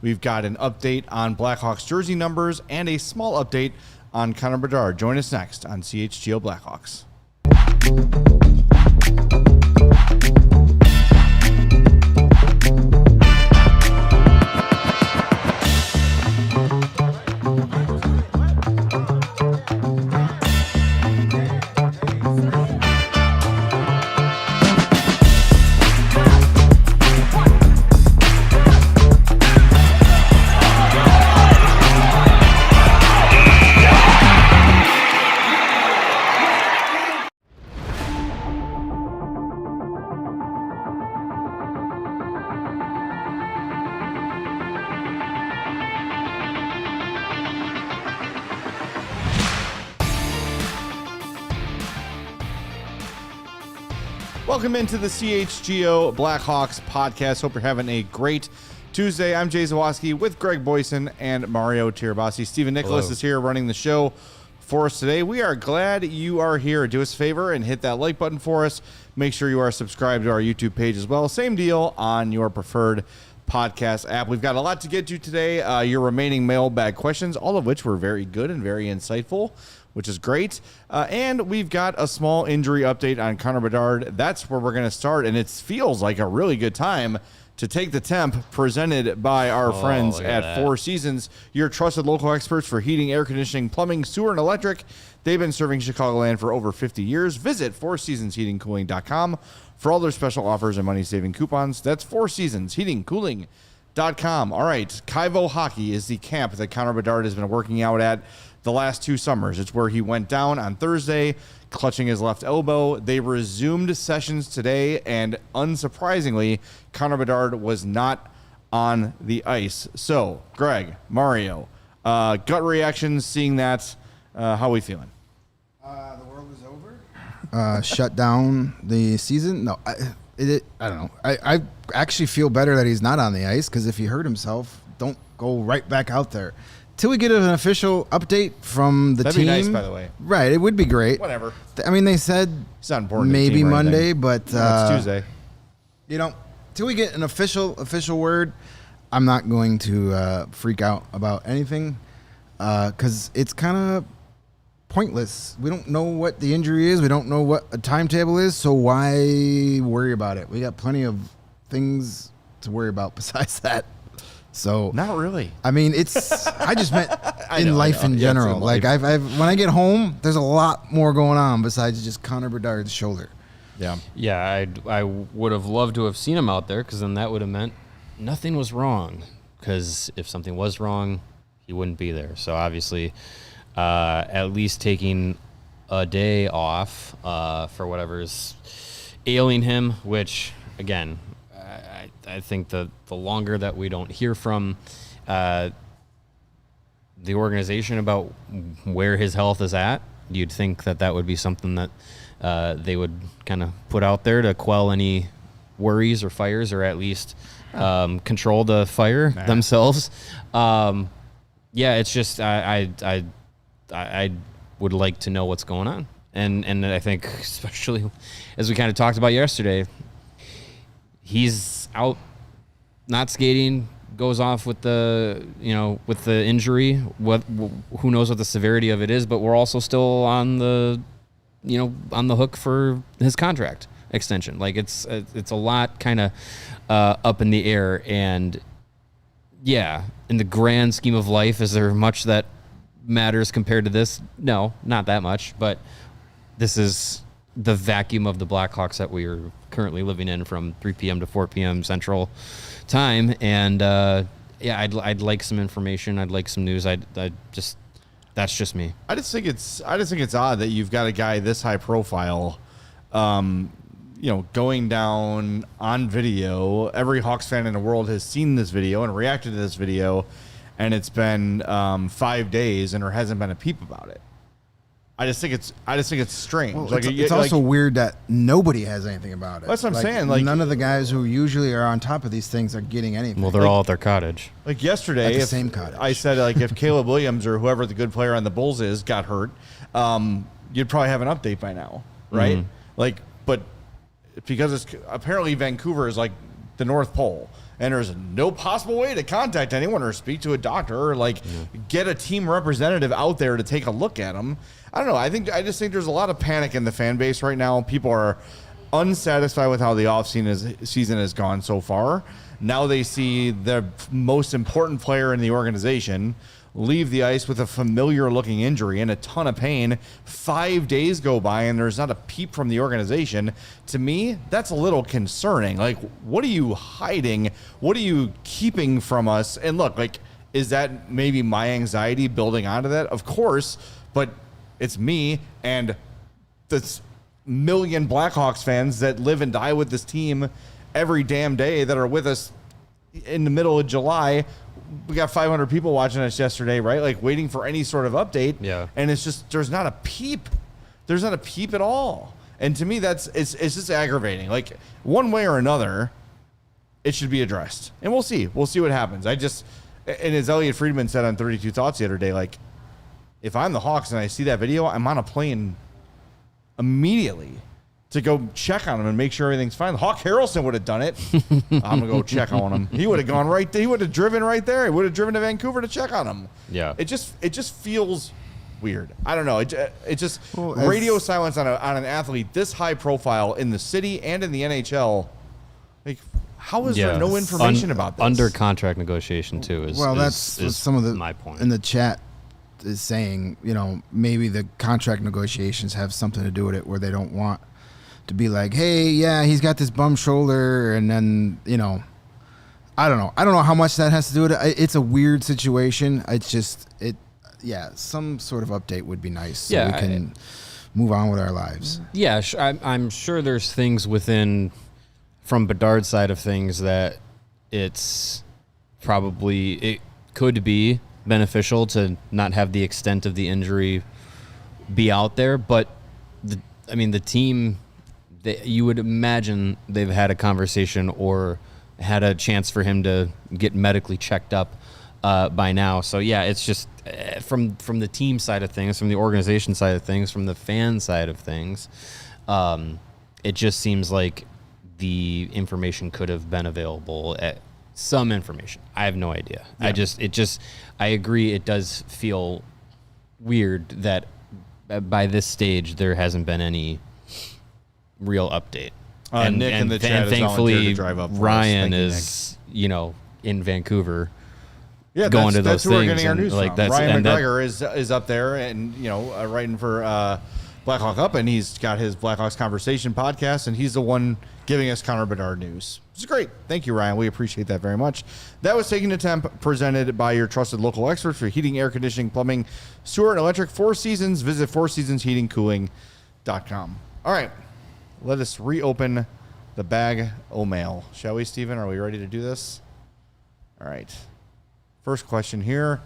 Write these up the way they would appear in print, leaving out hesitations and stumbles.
We've got an update on Blackhawks jersey numbers and a small update on Connor Bedard. Join us next on CHGO Blackhawks. Welcome into the CHGO Blackhawks Podcast. Hope you're having a great Tuesday. I'm Jay Zawaski with Greg Boysen and Mario Tirabassi. Stephen Nicholas is here running the show for us today. We are glad you are here. Do us a favor and hit that like button for us. Make sure you are subscribed to our YouTube page as well. Same deal on your preferred podcast app. We've got a lot to get to today. Your remaining mailbag questions, all of which were very good and very insightful, which is great. And we've got a small injury update on Connor Bedard. That's where we're going to start, and it feels like a really good time to take the temp, presented by our friends at Four Seasons, your trusted local experts for heating, air conditioning, plumbing, sewer, and electric. They've been serving Chicagoland for over 50 years. Visit fourseasonsheatingcooling.com for all their special offers and money-saving coupons. That's fourseasonsheatingcooling.com. All right, Kaibo Hockey is the camp that Connor Bedard has been working out at the last 2 summers. It's where he went down on Thursday, clutching his left elbow. They resumed sessions today, and unsurprisingly, Connor Bedard was not on the ice. So, Greg, Mario, gut reactions seeing that. How are we feeling? The world is over. Shut down the season. No, I don't know. I actually feel better that he's not on the ice, because if he hurt himself, don't go right back out there. Till we get an official update from the team. That'd be nice, by the way. Right, it would be great. Whatever. I mean, they said It's not important. maybe Monday, but no, it's Tuesday. You know, till we get an official word, I'm not going to freak out about anything, because it's kind of pointless. We don't know what the injury is. We don't know what a timetable is. So why worry about it? We got plenty of things to worry about besides that. So Not really. I mean, I just meant in life in Yeah, general. in Like life. when I get home, there's a lot more going on besides just Connor Bedard's shoulder. Yeah. Yeah, I would have loved to have seen him out there, because then that would have meant nothing was wrong. Because if something was wrong, he wouldn't be there. So obviously, at least taking a day off for whatever's ailing him, which, again, I think the longer that we don't hear from the organization about where his health is at, you'd think that would be something that they would kind of put out there to quell any worries or fires, or at least control the fire themselves. Yeah, it's just I would like to know what's going on, and I think, especially as we kind of talked about yesterday, he's out not skating, goes off with the injury. Who knows what the severity of it is, but we're also still on the hook for his contract extension. Like it's a lot kind of up in the air, and yeah, in the grand scheme of life, is there much that matters compared to this? No, not that much, but this is the vacuum of the Blackhawks that we are currently living in from 3 p.m. to 4 p.m. Central Time. And yeah, I'd like some information. I'd like some news. That's just me. I just think it's odd that you've got a guy this high profile, going down on video. Every Hawks fan in the world has seen this video and reacted to this video, and it's been 5 days and there hasn't been a peep about it. I just think it's strange. Well, it's also weird that nobody has anything about it. That's what I'm saying. Like, none of the guys who usually are on top of these things are getting anything. Well, they're all at their cottage. Like yesterday, at the same cottage. I said, like, if Caleb Williams or whoever the good player on the Bulls is got hurt, you'd probably have an update by now, right? Mm-hmm. Like, but because it's apparently Vancouver is like the North Pole, and there's no possible way to contact anyone or speak to a doctor or like get a team representative out there to take a look at him. I don't know. I just think there's a lot of panic in the fan base right now. People are unsatisfied with how the offseason has gone so far. Now they see the most important player in the organization leave the ice with a familiar-looking injury and a ton of pain. 5 days go by, and there's not a peep from the organization. To me, that's a little concerning. Like, what are you hiding? What are you keeping from us? And look, like, is that maybe my anxiety building onto that? Of course, but it's me and the million Blackhawks fans that live and die with this team every damn day that are with us in the middle of July. We got 500 people watching us yesterday, right? Like waiting for any sort of update. Yeah. And it's just, there's not a peep. There's not a peep at all. And to me, it's just aggravating. Like one way or another, it should be addressed. And we'll see. We'll see what happens. And as Elliot Friedman said on 32 Thoughts the other day, like if I'm the Hawks and I see that video, I'm on a plane immediately to go check on him and make sure everything's fine. Hawk Harrelson would have done it. I'm going to go check on him. He would have gone right there. He would have driven right there. He would have driven to Vancouver to check on him. Yeah. It just feels weird. I don't know. It just radio silence on an athlete this high profile in the city and in the NHL. Like, how is there no information about this? Under contract negotiation too is that's is some of my point. In the chat is saying, maybe the contract negotiations have something to do with it where they don't want to be like, hey, yeah, he's got this bum shoulder, and then, I don't know. I don't know how much that has to do with it. It's a weird situation. It's just, some sort of update would be nice so we can move on with our lives. Yeah, I'm sure there's things from Bedard's side of things that it could be beneficial to not have the extent of the injury be out there, but the team, you would imagine they've had a conversation or had a chance for him to get medically checked up by now. So yeah, it's just from the team side of things, from the organization side of things, from the fan side of things, it just seems like the information could have been available at some information. I have no idea. Yeah. I agree. It does feel weird that by this stage there hasn't been any real update. Nick in the chat thankfully to drive up Ryan is in Vancouver. Yeah, going to that's those who things. we're getting our news like from. Ryan McGregor is up there and writing for Blackhawk Up, and he's got his Blackhawks Conversation podcast, and he's the one giving us Connor Bedard news. It's great. Thank you, Ryan. We appreciate that very much. That was Taking the Temp, presented by your trusted local experts for heating, air conditioning, plumbing, sewer, and electric. 4 Seasons. Visit 4seasonsheatingcooling.com. All right. Let us reopen the bag o' mail. Shall we, Steven? Are we ready to do this? All right. First question here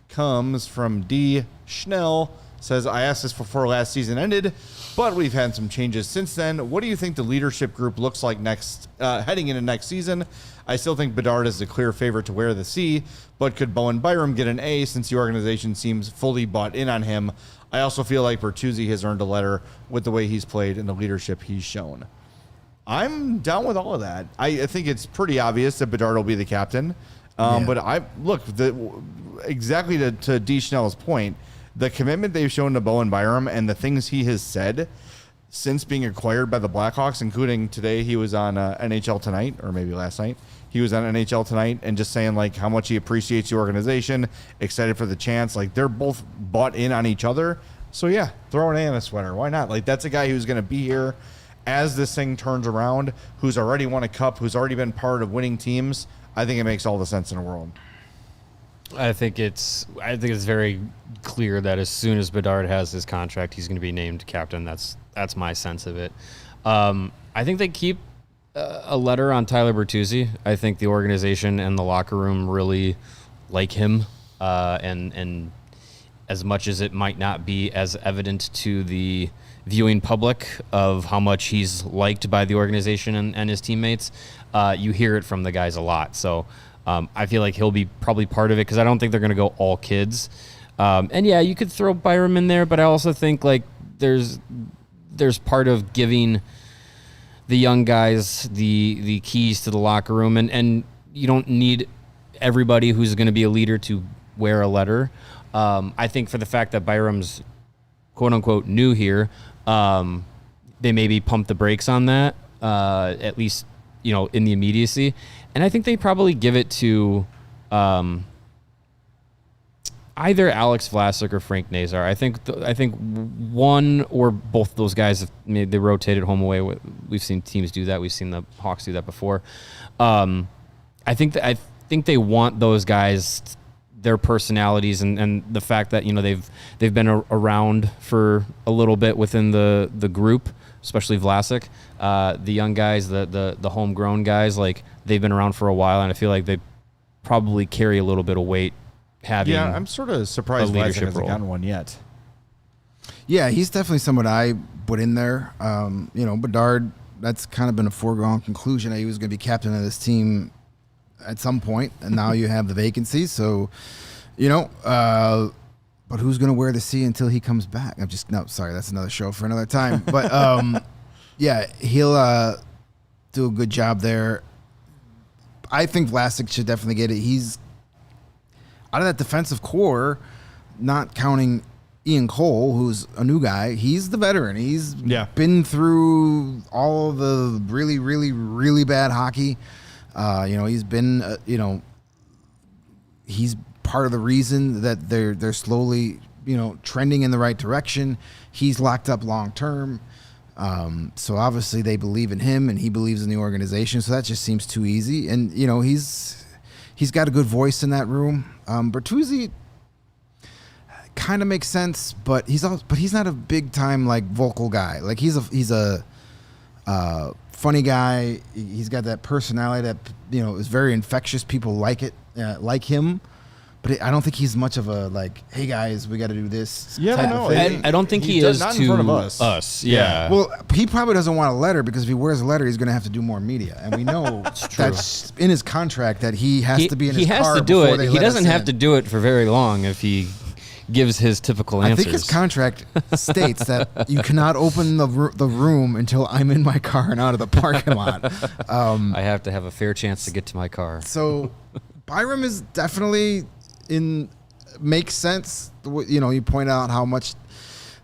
comes from D. Schnell. Says, I asked this before last season ended, but we've had some changes since then. What do you think the leadership group looks like heading into next season? I still think Bedard is the clear favorite to wear the C, but could Bowen Byram get an A since the organization seems fully bought in on him? I also feel like Bertuzzi has earned a letter with the way he's played and the leadership he's shown. I'm down with all of that. I think it's pretty obvious that Bedard will be the captain. But exactly to D. Schnell's point, the commitment they've shown to Bowen Byram and the things he has said since being acquired by the Blackhawks, including today he was on NHL Tonight, or maybe last night, he was on NHL Tonight and just saying like how much he appreciates the organization, excited for the chance. Like they're both bought in on each other. So yeah, throw an A in a sweater. Why not? Like that's a guy who's going to be here as this thing turns around, who's already won a cup, who's already been part of winning teams. I think it makes all the sense in the world. I think it's very clear that as soon as Bedard has his contract, he's going to be named captain. That's my sense of it. I think they keep a letter on Tyler Bertuzzi. I think the organization and the locker room really like him, and as much as it might not be as evident to the viewing public of how much he's liked by the organization and his teammates, you hear it from the guys a lot. So I feel like he'll be probably part of it because I don't think they're going to go all kids. And yeah, you could throw Byram in there, but I also think like there's part of giving the young guys the keys to the locker room, and you don't need everybody who's going to be a leader to wear a letter. I think for the fact that Byram's quote unquote new here, they maybe pump the brakes on that, at least, in the immediacy. And I think they probably give it to either Alex Vlasic or Frank Nazar. I think one or both of those guys, they rotated home away. We've seen teams do that. We've seen the Hawks do that before. I think they want those guys, their personalities, and the fact that they've been around for a little bit within the group, especially Vlasic. The young guys, the homegrown guys, like they've been around for a while, and I feel like they probably carry a little bit of weight. I'm sort of surprised Vlasic hasn't gotten one yet. Yeah, he's definitely someone I put in there. Bedard, that's kind of been a foregone conclusion that he was going to be captain of this team at some point, and now you have the vacancy. So, but who's going to wear the C until he comes back? Sorry, that's another show for another time. But yeah, he'll do a good job there. I think Vlasic should definitely get it. He's out of that defensive core, not counting Ian Cole, who's a new guy. He's the veteran. He's been through all of the really, really, really bad hockey. He's been, he's part of the reason that they're slowly, trending in the right direction. He's locked up long term. So obviously they believe in him and he believes in the organization. So that just seems too easy. And, he's got a good voice in that room. Bertuzzi kind of makes sense, but he's not a big time vocal guy. Like he's a funny guy. He's got that personality that is very infectious. People like it, like him. But I don't think he's much of a hey guys, we got to do this. Yeah, type of thing. I don't think he is not to in front of us. Yeah. Well, he probably doesn't want a letter because if he wears a letter, he's going to have to do more media, and we know that's in his contract that he has to be in his car. He has to do it. He doesn't have to do it for very long if he gives his typical answers. I think his contract states that you cannot open the room until I'm in my car and out of the parking lot. I have to have a fair chance to get to my car. So Byram is definitely makes sense. You point out how much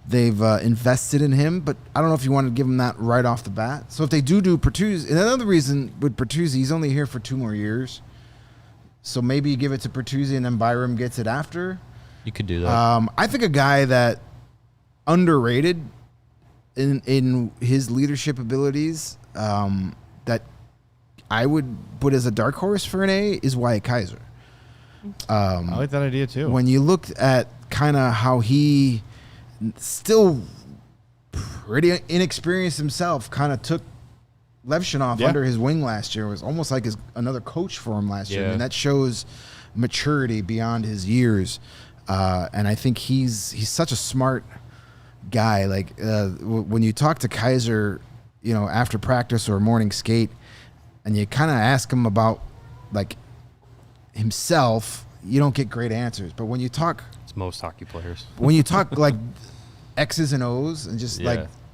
they've invested in him, but I don't know if you want to give him that right off the bat. So if they do Bertuzzi, and another reason with Bertuzzi, he's only here for 2 more years. So maybe you give it to Bertuzzi and then Byram gets it after. You could do that. I think a guy that underrated in his leadership abilities, that I would put as a dark horse for an A is Wyatt Kaiser. I like that idea too. When you looked at kind of how he still pretty inexperienced himself, kind of took Levshunov under his wing last year. It was almost like another coach for him last year. And that shows maturity beyond his years. And I think he's such a smart guy. When you talk to Kaiser, after practice or morning skate, and you kind of ask him about himself, you don't get great answers. But when you talk, it's most hockey players. When you talk X's and O's and just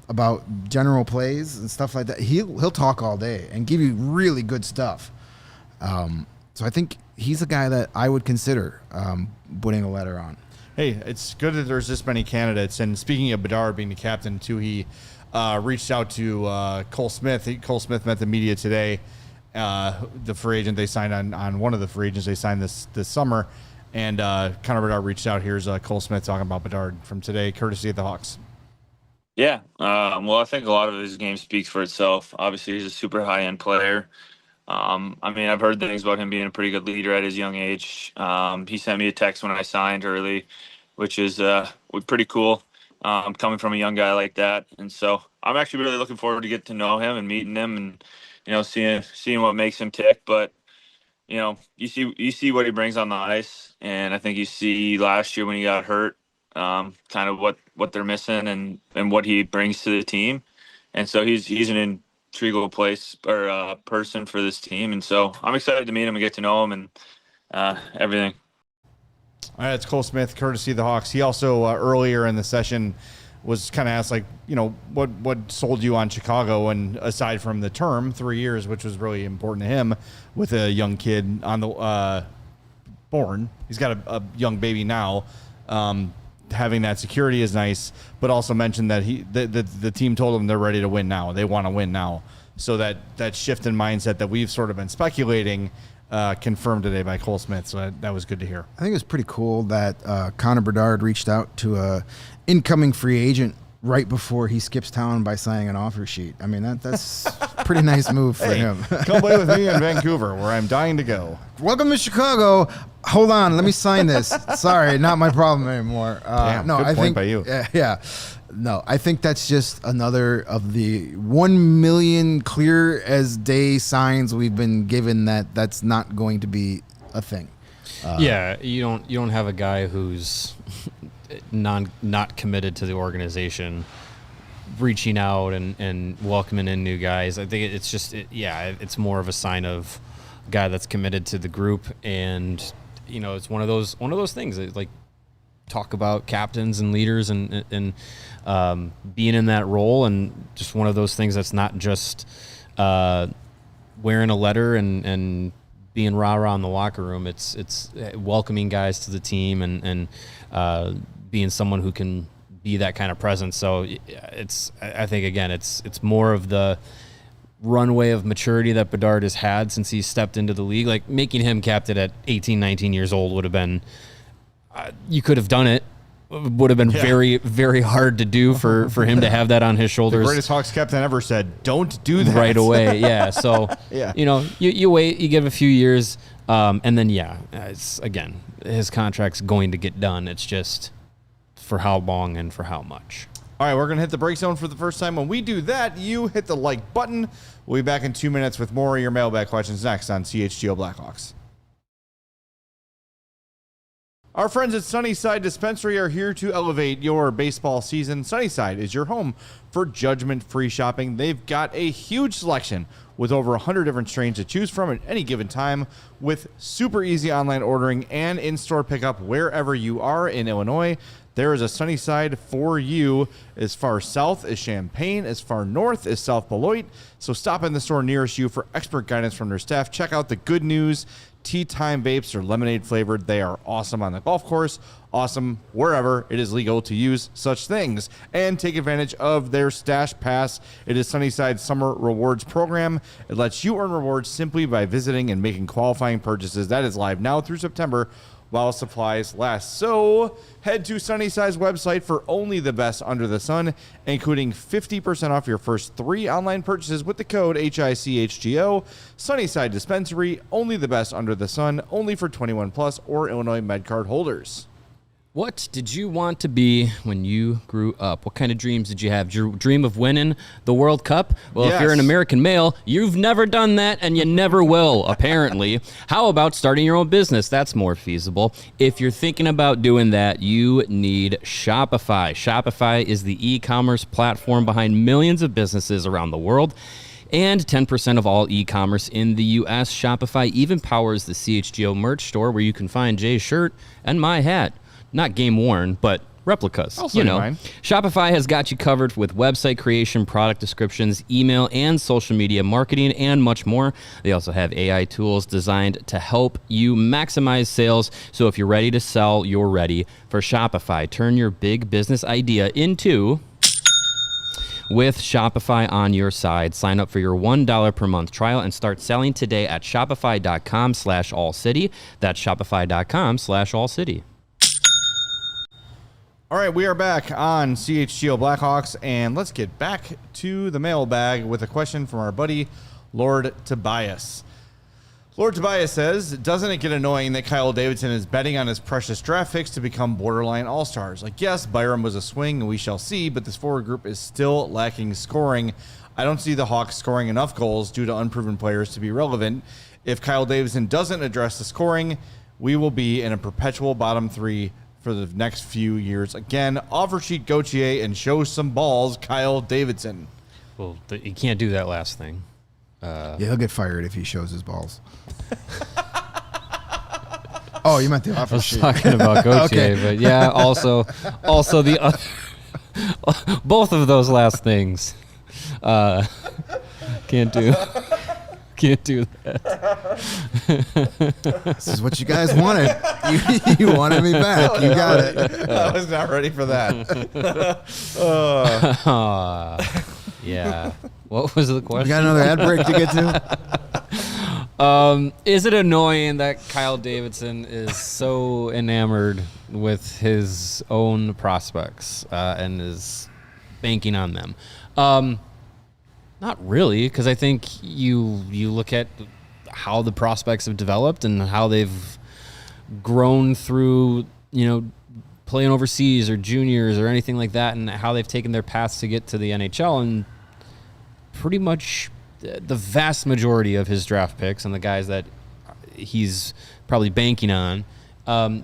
about general plays and stuff like that, he'll talk all day and give you really good stuff. So I think he's a guy that I would consider putting a letter on. Hey, it's good that there's this many candidates. And speaking of Bedard being the captain too, he reached out to Cole Smith. Cole Smith met the media today. The free agent they signed on one of the free agents they signed this summer, and Connor Bedard reached out. Here's Cole Smith talking about Bedard from today, courtesy of the Hawks. Yeah, well, I think a lot of his game speaks for itself. Obviously, he's a super high-end player. I've heard things about him being a pretty good leader at his young age. He sent me a text when I signed early, which is pretty cool. Coming from a young guy like that, and so I'm actually really looking forward to get to know him and meeting him and seeing what makes him tick. But you see what he brings on the ice, and I think you see last year when he got hurt, kind of what they're missing and what he brings to the team, and so he's an integral person for this team, and so I'm excited to meet him and get to know him and everything. All right, it's Cole Smith, courtesy of the Hawks. He also earlier in the session was kind of asked, like, what sold you on Chicago? And aside from the term, 3 years, which was really important to him with a young kid on the born. He's got a young baby now. Having that security is nice, but also mentioned that the team told him they're ready to win now. They want to win now. So that shift in mindset that we've sort of been speculating confirmed today by Cole Smith. So that was good to hear. I think it's pretty cool that Connor Bedard reached out to a incoming free agent right before he skips town by signing an offer sheet. I mean, that's a pretty nice move for him. Come play with me in Vancouver, where I'm dying to go. Welcome to Chicago. Hold on, let me sign this. Sorry, not my problem anymore. Damn, no, good I point think by you. Yeah. No, I think that's just another of the 1 million clear as day signs we've been given that's not going to be a thing. You don't have a guy who's not committed to the organization reaching out and welcoming in new guys. I think it's just it's more of a sign of a guy that's committed to the group, and it's one of those things that, like, talk about captains and leaders and being in that role, and just one of those things that's not just wearing a letter and being rah-rah in the locker room. It's welcoming guys to the team and being someone who can be that kind of presence. So I think, again, it's more of the runway of maturity that Bedard has had since he stepped into the league. Like, making him captain at 18, 19 years old would have been, you could have done it. Would have been very, very hard to do for him to have that on his shoulders. The greatest Hawks captain ever said, "Don't do that right away." Yeah. So, you wait, you give a few years, and then it's, again, his contract's going to get done. It's just for how long and for how much. All right, we're going to hit the break zone for the first time. When we do that, you hit the like button. We'll be back in 2 minutes with more of your mailbag questions next on CHGO Blackhawks. Our friends at Sunnyside Dispensary are here to elevate your baseball season. Sunnyside is your home for judgment-free shopping. They've got a huge selection with over 100 different strains to choose from at any given time, with super easy online ordering and in-store pickup wherever you are in Illinois. There is a Sunnyside for you, as far south as Champaign, as far north as South Beloit. So stop in the store nearest you for expert guidance from their staff. Check out the Good News Tea Time Vapes are lemonade flavored. They are awesome on the golf course, awesome wherever it is legal to use such things. And take advantage of their Stash Pass. It is Sunnyside's summer rewards program. It lets you earn rewards simply by visiting and making qualifying purchases. That is live now through September while supplies last. So head to Sunnyside's website for only the best under the sun, including 50% off your first 3 online purchases with the code HICHGO. Sunnyside Dispensary, only the best under the sun, only for 21 plus or Illinois MedCard holders. What did you want to be when you grew up? What kind of dreams did you have? Did you dream of winning the World Cup? Well, Yes. If you're an American male, you've never done that, and you never will, apparently. How about starting your own business? That's more feasible. If you're thinking about doing that, you need Shopify. Shopify is the e-commerce platform behind millions of businesses around the world, and 10% of all e-commerce in the U.S. Shopify even powers the CHGO merch store, where you can find Jay's shirt and my hat. Not game worn, but replicas. I'll send you mine. Shopify has got you covered with website creation, product descriptions, email and social media marketing, and much more. They also have AI tools designed to help you maximize sales. So if you're ready to sell, you're ready for Shopify. Turn your big business idea into with Shopify on your side. Sign up for your $1 per month trial and start selling today at shopify.com/allcity. That's shopify.com/allcity. All right, we are back on CHGO Blackhawks, and let's get back to the mailbag with a question from our buddy, Lord Tobias. Lord Tobias says, doesn't it get annoying that Kyle Davidson is betting on his precious draft picks to become borderline all-stars? Like, yes, Byram was a swing, and we shall see, but this forward group is still lacking scoring. I don't see the Hawks scoring enough goals due to unproven players to be relevant. If Kyle Davidson doesn't address the scoring, we will be in a perpetual bottom 3 for the next few years. Again, offer sheet Gauthier and show some balls, Kyle Davidson. Well, you can't do that last thing. Yeah, he'll get fired if he shows his balls. Oh, you meant the I offer was sheet. talking about Gauthier, Okay. but yeah, also the other. Both of those last things. Can't do that. This is what you guys wanted. You wanted me back. You got it. I was not ready for that. Yeah. What was the question? We got another ad break to get to. Is it annoying that Kyle Davidson is so enamored with his own prospects and is banking on them? Not really, because I think you look at how the prospects have developed and how they've grown through, playing overseas or juniors or anything like that, and how they've taken their paths to get to the NHL. And pretty much the vast majority of his draft picks and the guys that he's probably banking on,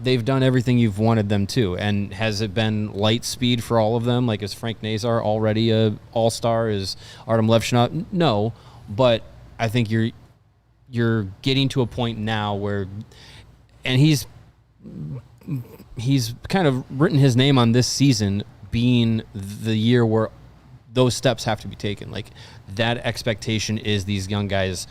they've done everything you've wanted them to. And has it been light speed for all of them? Like, is Frank Nazar already a all-star? Is Artem Levshunov? No, but I think you're getting to a point now where, and he's kind of written his name on this season being the year where those steps have to be taken. Like, that expectation is these young guys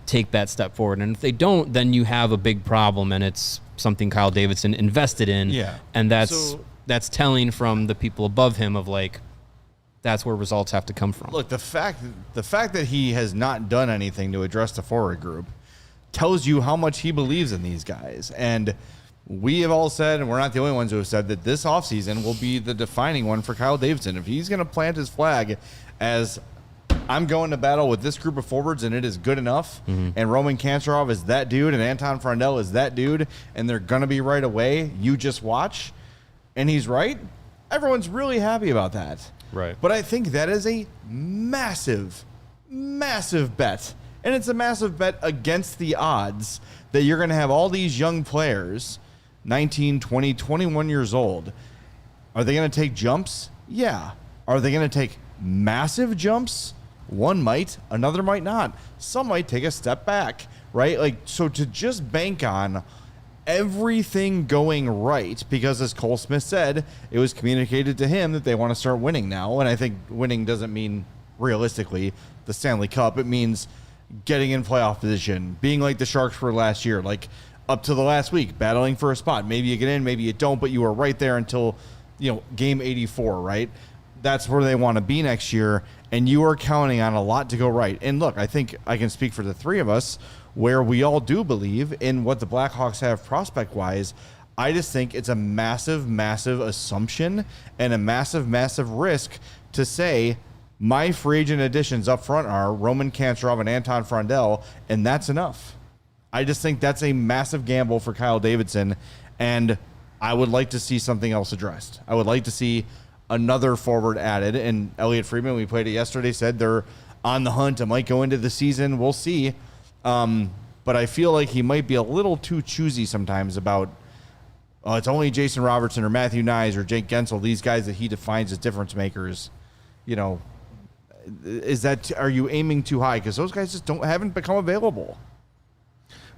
take that step forward. And if they don't, then you have a big problem, and it's something Kyle Davidson invested in. Yeah. And that's telling from the people above him of, like, that's where results have to come from. Look, the fact that he has not done anything to address the forward group tells you how much he believes in these guys. And we have all said, and we're not the only ones who have said, that this offseason will be the defining one for Kyle Davidson. If he's going to plant his flag as, I'm going to battle with this group of forwards and it is good enough, and Roman Kancherov is that dude, and Anton Frondell is that dude, and they're going to be right away, you just watch, and he's right, everyone's really happy about that. Right. But I think that is a massive, massive bet. And it's a massive bet against the odds that you're going to have all these young players, 19, 20, 21 years old. Are they going to take jumps? Yeah. Are they going to take massive jumps? One might, another might not. Some might take a step back, right? Like, so to just bank on everything going right, because as Cole Smith said, it was communicated to him that they want to start winning now. And I think winning doesn't mean, realistically, the Stanley Cup. It means getting in playoff position, being like the Sharks were last year, like up to the last week, battling for a spot. Maybe you get in, maybe you don't, but you are right there until, game 84, right? That's where they want to be next year, and you are counting on a lot to go right. And look, I think I can speak for the three of us where we all do believe in what the Blackhawks have prospect-wise. I just think it's a massive, massive assumption and a massive, massive risk to say my free agent additions up front are Roman Kancherov and Anton Frondell, and that's enough. I just think that's a massive gamble for Kyle Davidson, and I would like to see something else addressed. I would like to see another forward added, and Elliot Friedman, we played it yesterday, said they're on the hunt. It might go into the season. We'll see. But I feel like he might be a little too choosy sometimes about, it's only Jason Robertson or Matthew Nyes or Jake Gensel, these guys that he defines as difference makers. Are you aiming too high? Because those guys just haven't become available.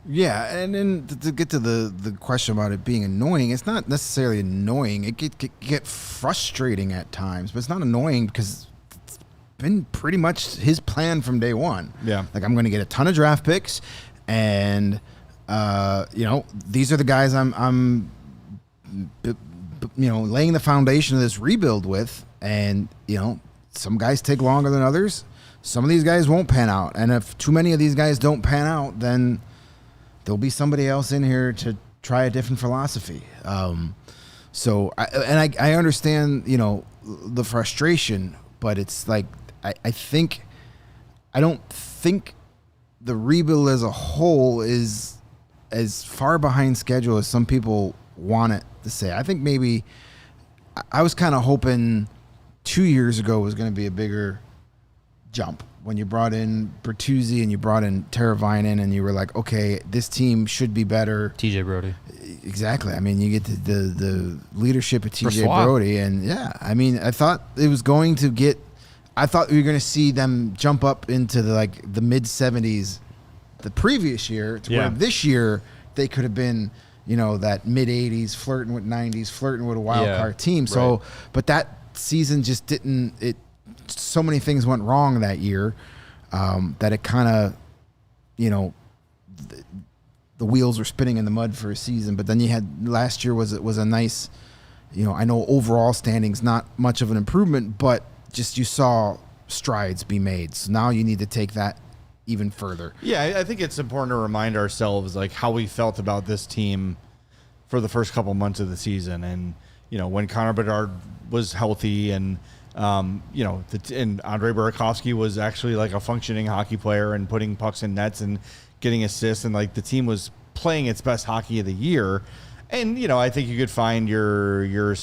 Yeah, and then to get to the question about it being annoying, it's not necessarily annoying. It get frustrating at times, but it's not annoying because it's been pretty much his plan from day one. Yeah. Like, I'm going to get a ton of draft picks, and these are the guys I'm laying the foundation of this rebuild with, and some guys take longer than others. Some of these guys won't pan out, and if too many of these guys don't pan out, then there'll be somebody else in here to try a different philosophy. So I understand, the frustration, but it's like, I don't think the rebuild as a whole is as far behind schedule as some people want it to say. I think maybe I was kind of hoping 2 years ago was going to be a bigger jump when you brought in Bertuzzi and you brought in Teravainen, and you were like, okay, this team should be better. TJ Brody. Exactly. I mean, you get the leadership of TJ Brody, and yeah, I mean, I thought we were going to see them jump up into the mid 70s the previous year, to where this year they could have been, that mid 80s, flirting with 90s, flirting with a wild card team. So, but that season just didn't. So many things went wrong that year that it kind of, the wheels were spinning in the mud for a season. But then you had last year was a nice, I know overall standings not much of an improvement, but just you saw strides be made. So now you need to take that even further. Yeah, I think it's important to remind ourselves like how we felt about this team for the first couple months of the season, and when Connor Bedard was healthy, and and Andre Burakovsky was actually like a functioning hockey player and putting pucks in nets and getting assists, and like the team was playing its best hockey of the year. And I think you could find your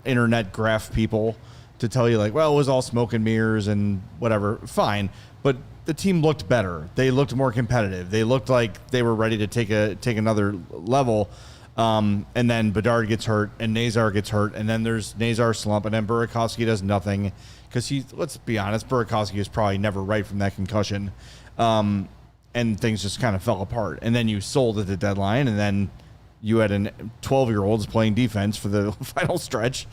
internet graph people to tell you like, well, it was all smoke and mirrors and whatever. Fine, but the team looked better. They looked more competitive. They looked like they were ready to take another level. And then Bedard gets hurt, and Nazar gets hurt, and then there's Nazar slump, and then Burakovsky does nothing because let's be honest, Burakovsky is probably never right from that concussion. And things just kind of fell apart. And then you sold at the deadline, and then you had 12-year-olds playing defense for the final stretch,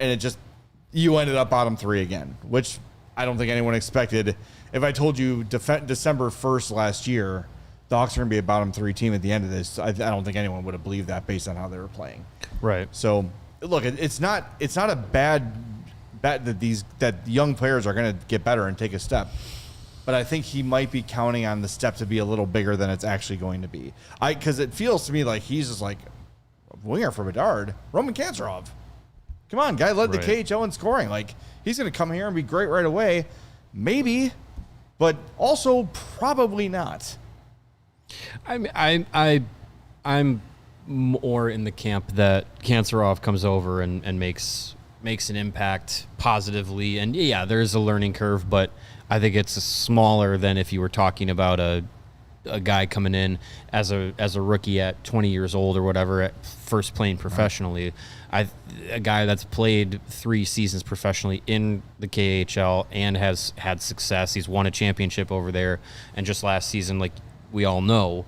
and you ended up bottom 3 again, which I don't think anyone expected. If I told you December 1st last year, the Hawks are going to be a bottom 3 team at the end of this, I don't think anyone would have believed that based on how they were playing. Right. So, look, it's not a bad bet that young players are going to get better and take a step. But I think he might be counting on the step to be a little bigger than it's actually going to be. Because it feels to me like he's just like winger for Bedard, Roman Kanserov. Come on, guy led the KHL in scoring. Like, he's going to come here and be great right away. Maybe, but also probably not. I'm more in the camp that Kanserov comes over and makes an impact positively. And yeah, there's a learning curve, but I think it's smaller than if you were talking about a guy coming in as a rookie at 20 years old or whatever, at first playing professionally. A guy that's played 3 seasons professionally in the KHL and has had success. He's won a championship over there, and just last season, like we all know,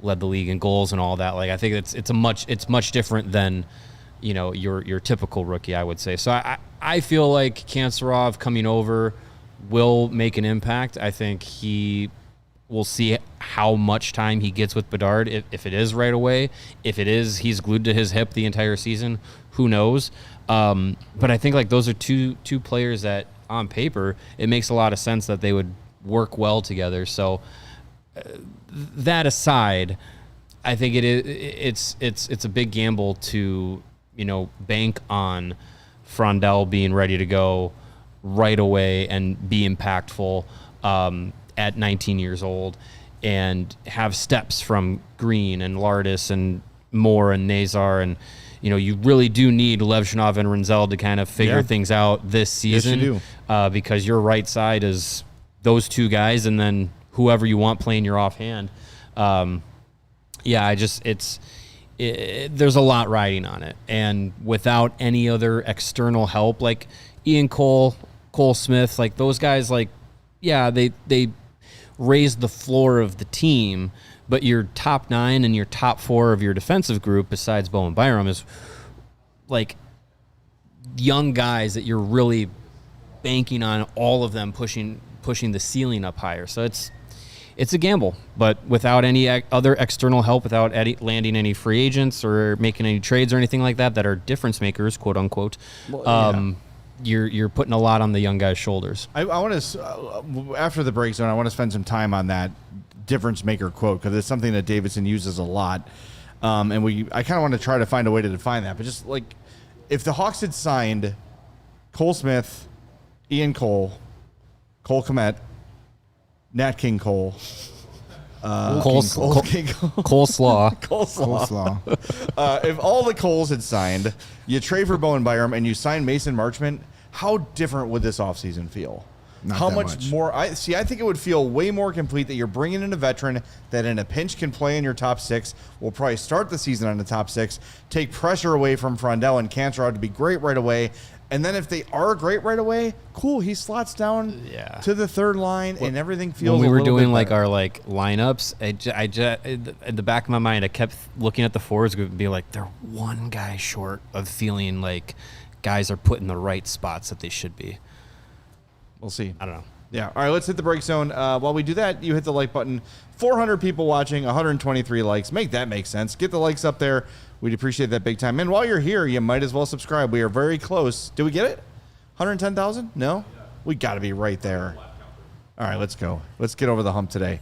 led the league in goals and all that. Like, I think it's much different than your typical rookie, I would say. So I feel like Kanserov coming over will make an impact. I think we'll see how much time he gets with Bedard, if it is right away. If it is, he's glued to his hip the entire season. Who knows? But I think like those are two players that on paper it makes a lot of sense that they would work well together. So that aside, I think it's a big gamble to bank on Frondell being ready to go right away and be impactful at 19 years old, and have steps from Green and Lardis and Moore and Nazar, and you really do need Levchinov and Renzel to kind of figure things out this season. Yes, you do. Because your right side is those 2 guys, and then whoever you want playing your offhand. There's a lot riding on it, and without any other external help, like Ian Cole Smith, like those guys, like they raised the floor of the team, but your top 9 and your top 4 of your defensive group, besides Bowen Byram, is like young guys that you're really banking on all of them pushing the ceiling up higher. So it's a gamble, but without any other external help, without landing any free agents or making any trades or anything like that are difference makers, quote unquote. You're putting a lot on the young guy's shoulders. I want to, after the break zone, I want to spend some time on that difference maker quote, because it's something that Davidson uses a lot. I kind of want to try to find a way to define that. But just like, if the Hawks had signed Cole Smith, Ian Cole Komet, Nat King Cole, Coleslaw. If all the Coles had signed, you trade for Bowen Byram and you sign Mason Marchment, how different would this offseason feel? Not how that much more? I think it would feel way more complete that you're bringing in a veteran that in a pinch can play in your top 6, will probably start the season on the top 6, take pressure away from Frondell and Kanserov to be great right away. And then if they are great right away, cool, he slots down to the 3rd line, and everything feels. When we were doing like our lineups, I just in the back of my mind, I kept looking at the forwards group and be like, they're one guy short of feeling like guys are put in the right spots that they should be. We'll see. I don't know. Yeah. All right, let's hit the break zone. While we do that, you hit the like button. 400 people watching, 123 likes. Make that make sense. Get the likes up there. We'd appreciate that big time. And while you're here, you might as well subscribe. We are very close. Did we get it? 110,000? No? Yeah. We got to be right there. All right, let's go. Let's get over the hump today.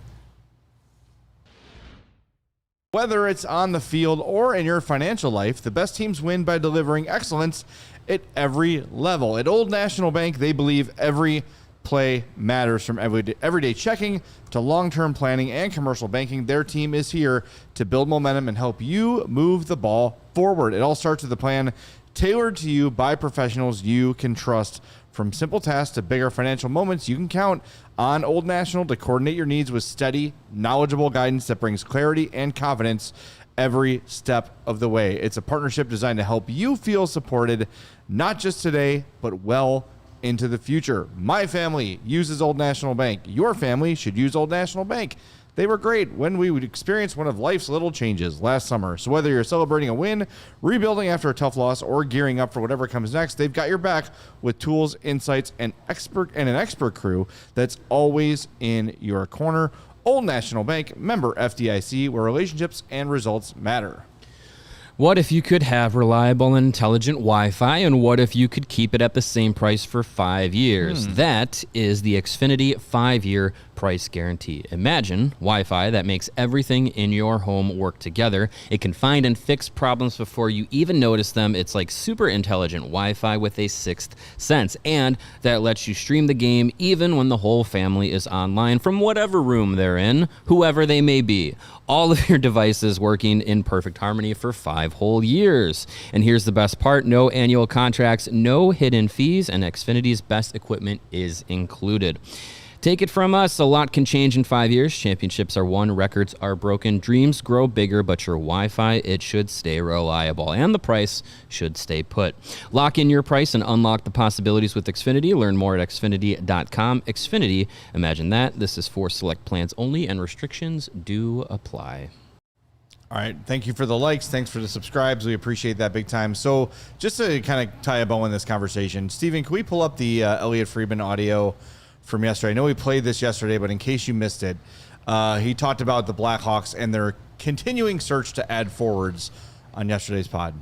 Whether it's on the field or in your financial life, the best teams win by delivering excellence at every level. At Old National Bank, they believe every play matters. From everyday checking to long-term planning and commercial banking, their team is here to build momentum and help you move the ball forward. It all starts with a plan tailored to you by professionals you can trust. From simple tasks to bigger financial moments, you can count on Old National to coordinate your needs with steady, knowledgeable guidance that brings clarity and confidence every step of the way. It's a partnership designed to help you feel supported, not just today, but well into the future. My family uses Old National Bank. Your family should use Old National Bank. They were great when we would experience one of life's little changes last summer. So whether you're celebrating a win, rebuilding after a tough loss, or gearing up for whatever comes next, they've got your back with tools, insights, and an expert crew that's always in your corner. Old National Bank, member FDIC, where relationships and results matter. What if you could have reliable and intelligent Wi-Fi, and what if you could keep it at the same price for 5 years? That is the Xfinity 5-year price guarantee. Imagine Wi-Fi that makes everything in your home work together. It can find and fix problems before you even notice them. It's like super intelligent Wi-Fi with a sixth sense, and that lets you stream the game even when the whole family is online from whatever room they're in, whoever they may be. All of your devices working in perfect harmony for 5 whole years. And here's the best part: no annual contracts, no hidden fees, and Xfinity's best equipment is included. Take it from us, a lot can change in 5 years. Championships are won, records are broken, dreams grow bigger, but your Wi-Fi, it should stay reliable, and the price should stay put. Lock in your price and unlock the possibilities with Xfinity. Learn more at xfinity.com. Xfinity, imagine that. This is for select plans only, and restrictions do apply. All right. Thank you for the likes. Thanks for the subscribes. We appreciate that big time. So just to kind of tie a bow in this conversation, Steven, can we pull up the Elliot Friedman audio from yesterday? I know we played this yesterday, but in case you missed it, he talked about the Blackhawks and their continuing search to add forwards on yesterday's pod.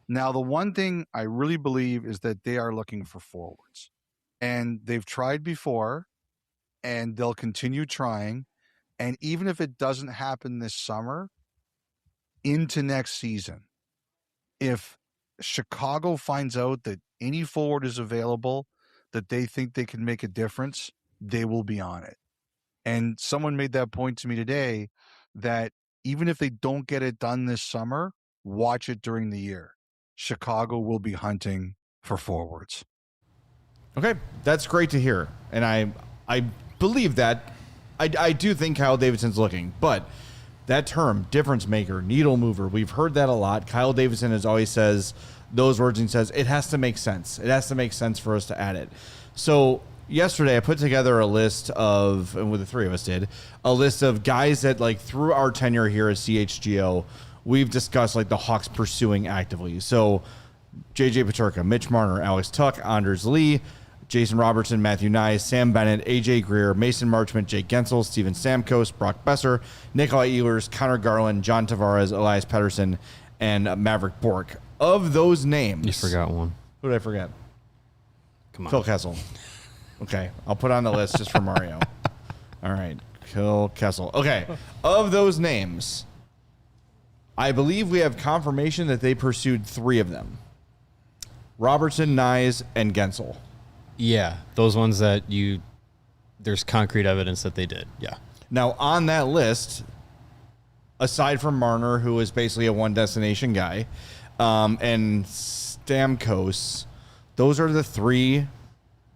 Now, the one thing I really believe is that they are looking for forwards, and they've tried before, and they'll continue trying. And even if it doesn't happen this summer, into next season, if Chicago finds out that any forward is available that they think they can make a difference, they will be on it. And someone made that point to me today that even if they don't get it done this summer, watch it during the year. Chicago will be hunting for forwards. Okay, that's great to hear. And I believe that. I do think Kyle Davidson's looking, but that term, difference maker, needle mover, we've heard that a lot. Kyle Davidson always says those words, and says it has to make sense. It has to make sense for us to add it. So yesterday I put together a list of, and with the three of us did, a list of guys that, like, through our tenure here at CHGO, we've discussed, like, the Hawks pursuing actively. So JJ Peterka, Mitch Marner, Alex Tuck, Anders Lee, Jason Robertson, Matthew Nye, Sam Bennett, AJ Greer, Mason Marchment, Jake Gensel, Steven Stamkos, Brock Besser, Nikolai Ehlers, Connor Garland, John Tavares, Elias Pettersson, and Maverick Bork. Of those names, You forgot one. who did I forget? Come on. Phil Kessel. Okay, I'll put on the list just for Mario. All right, Phil Kessel. Okay, of those names, I believe we have confirmation that they pursued 3 of them: Robertson, Nyes, and Gensel. Yeah, those ones that there's concrete evidence that they did. Yeah. Now, on that list, aside from Marner, who is basically a one-destination guy, and Stamkos, those are the 3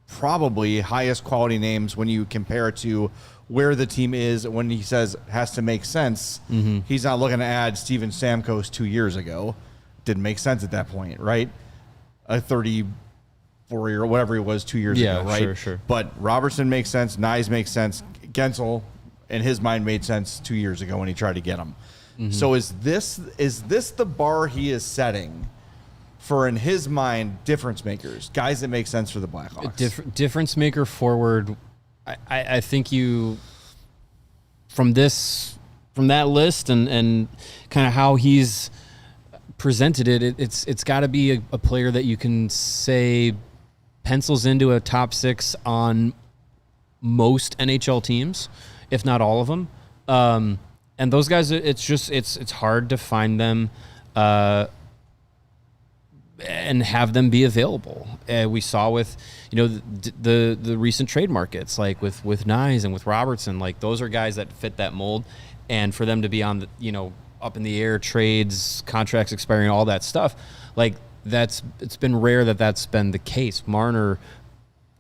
probably highest quality names when you compare it to where the team is. When he says has to make sense, he's not looking to add Steven Stamkos 2 years ago. Didn't make sense at that point, right? A 34-year, whatever he was 2 years ago, right? Sure. But Robertson makes sense. Nyes makes sense. Gensel, in his mind, made sense 2 years ago when he tried to get him. So is this the bar he is setting for, in his mind, difference makers, guys that make sense for the Blackhawks. Difference maker forward. I think you from that list and kind of how he's presented it, it's got to be a player that you can say pencils into a top 6 on most NHL teams, if not all of them. And those guys, it's hard to find them and have them be available. We saw with the recent trade markets, like with Nyes and with Robertson, like those are guys that fit that mold, and for them to be on the up in the air, trades, contracts expiring, all that stuff, like it's been rare that's been the case. Marner